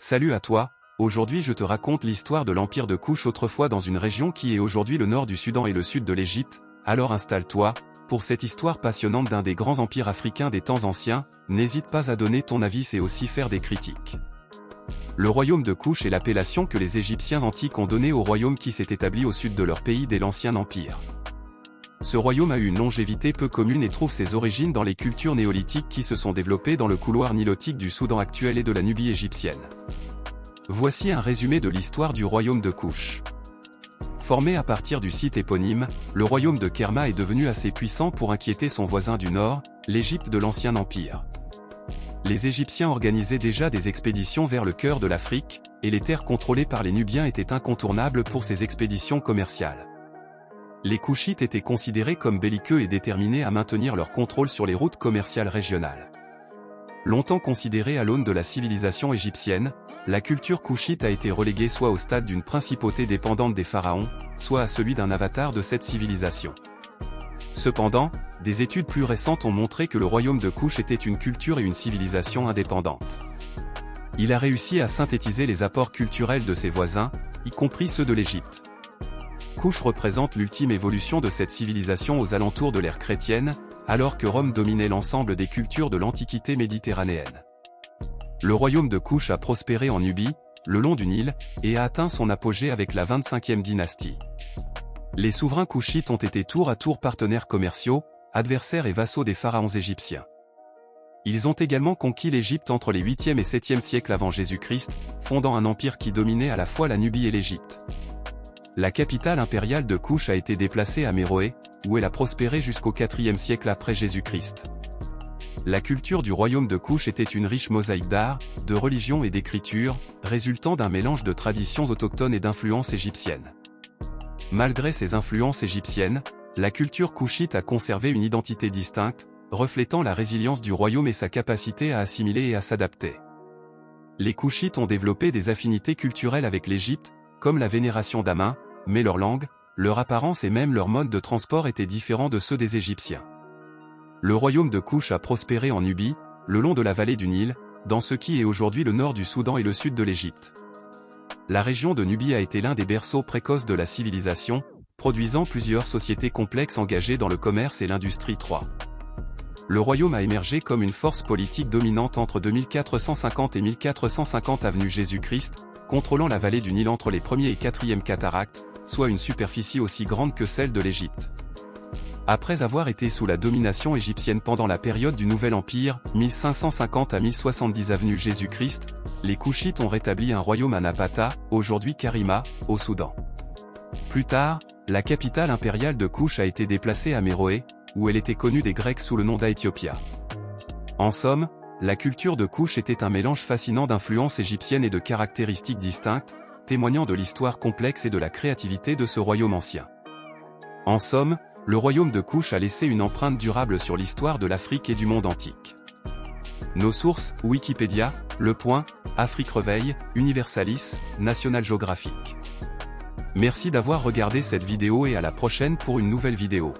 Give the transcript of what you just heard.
Salut à toi, aujourd'hui je te raconte l'histoire de l'empire de Kouch autrefois dans une région qui est aujourd'hui le nord du Soudan et le sud de l'Égypte, alors installe-toi, pour cette histoire passionnante d'un des grands empires africains des temps anciens, n'hésite pas à donner ton avis et aussi faire des critiques. Le royaume de Kouch est l'appellation que les Égyptiens antiques ont donnée au royaume qui s'est établi au sud de leur pays dès l'Ancien Empire. Ce royaume a eu une longévité peu commune et trouve ses origines dans les cultures néolithiques qui se sont développées dans le couloir nilotique du Soudan actuel et de la Nubie égyptienne. Voici un résumé de l'histoire du royaume de Kouch. Formé à partir du site éponyme, le royaume de Kerma est devenu assez puissant pour inquiéter son voisin du nord, l'Égypte de l'Ancien Empire. Les Égyptiens organisaient déjà des expéditions vers le cœur de l'Afrique, et les terres contrôlées par les Nubiens étaient incontournables pour ces expéditions commerciales. Les Kouchites étaient considérés comme belliqueux et déterminés à maintenir leur contrôle sur les routes commerciales régionales. Longtemps considérée à l'aune de la civilisation égyptienne, la culture kouchite a été reléguée soit au stade d'une principauté dépendante des pharaons, soit à celui d'un avatar de cette civilisation. Cependant, des études plus récentes ont montré que le royaume de Kouch était une culture et une civilisation indépendantes. Il a réussi à synthétiser les apports culturels de ses voisins, y compris ceux de l'Égypte. Kouch représente l'ultime évolution de cette civilisation aux alentours de l'ère chrétienne, alors que Rome dominait l'ensemble des cultures de l'Antiquité méditerranéenne. Le royaume de Kouch a prospéré en Nubie, le long du Nil, et a atteint son apogée avec la 25e dynastie. Les souverains kouchites ont été tour à tour partenaires commerciaux, adversaires et vassaux des pharaons égyptiens. Ils ont également conquis l'Égypte entre les 8e et 7e siècles avant Jésus-Christ, fondant un empire qui dominait à la fois la Nubie et l'Égypte. La capitale impériale de Kouch a été déplacée à Méroé, où elle a prospéré jusqu'au 4e siècle après Jésus-Christ. La culture du royaume de Kouch était une riche mosaïque d'art, de religion et d'écriture, résultant d'un mélange de traditions autochtones et d'influences égyptiennes. Malgré ces influences égyptiennes, la culture kouchite a conservé une identité distincte, reflétant la résilience du royaume et sa capacité à assimiler et à s'adapter. Les Kouchites ont développé des affinités culturelles avec l'Égypte, comme la vénération d'Amin, mais leur langue, leur apparence et même leur mode de transport étaient différents de ceux des Égyptiens. Le royaume de Kouch a prospéré en Nubie, le long de la vallée du Nil, dans ce qui est aujourd'hui le nord du Soudan et le sud de l'Égypte. La région de Nubie a été l'un des berceaux précoces de la civilisation, produisant plusieurs sociétés complexes engagées dans le commerce et l'industrie 3. Le royaume a émergé comme une force politique dominante entre 2450 et 1450 avenue Jésus-Christ, contrôlant la vallée du Nil entre les 1er et 4e cataractes, soit une superficie aussi grande que celle de l'Égypte. Après avoir été sous la domination égyptienne pendant la période du Nouvel Empire, 1550 à 1070 avenue Jésus-Christ, les Kouchites ont rétabli un royaume à Napata, aujourd'hui Karima, au Soudan. Plus tard, la capitale impériale de Kouch a été déplacée à Méroé, où elle était connue des Grecs sous le nom d'Aéthiopia. En somme, la culture de Kouch était un mélange fascinant d'influences égyptiennes et de caractéristiques distinctes, témoignant de l'histoire complexe et de la créativité de ce royaume ancien. En somme, le royaume de Kouch a laissé une empreinte durable sur l'histoire de l'Afrique et du monde antique. Nos sources, Wikipédia, Le Point, Afrique Reveil, Universalis, National Geographic. Merci d'avoir regardé cette vidéo et à la prochaine pour une nouvelle vidéo.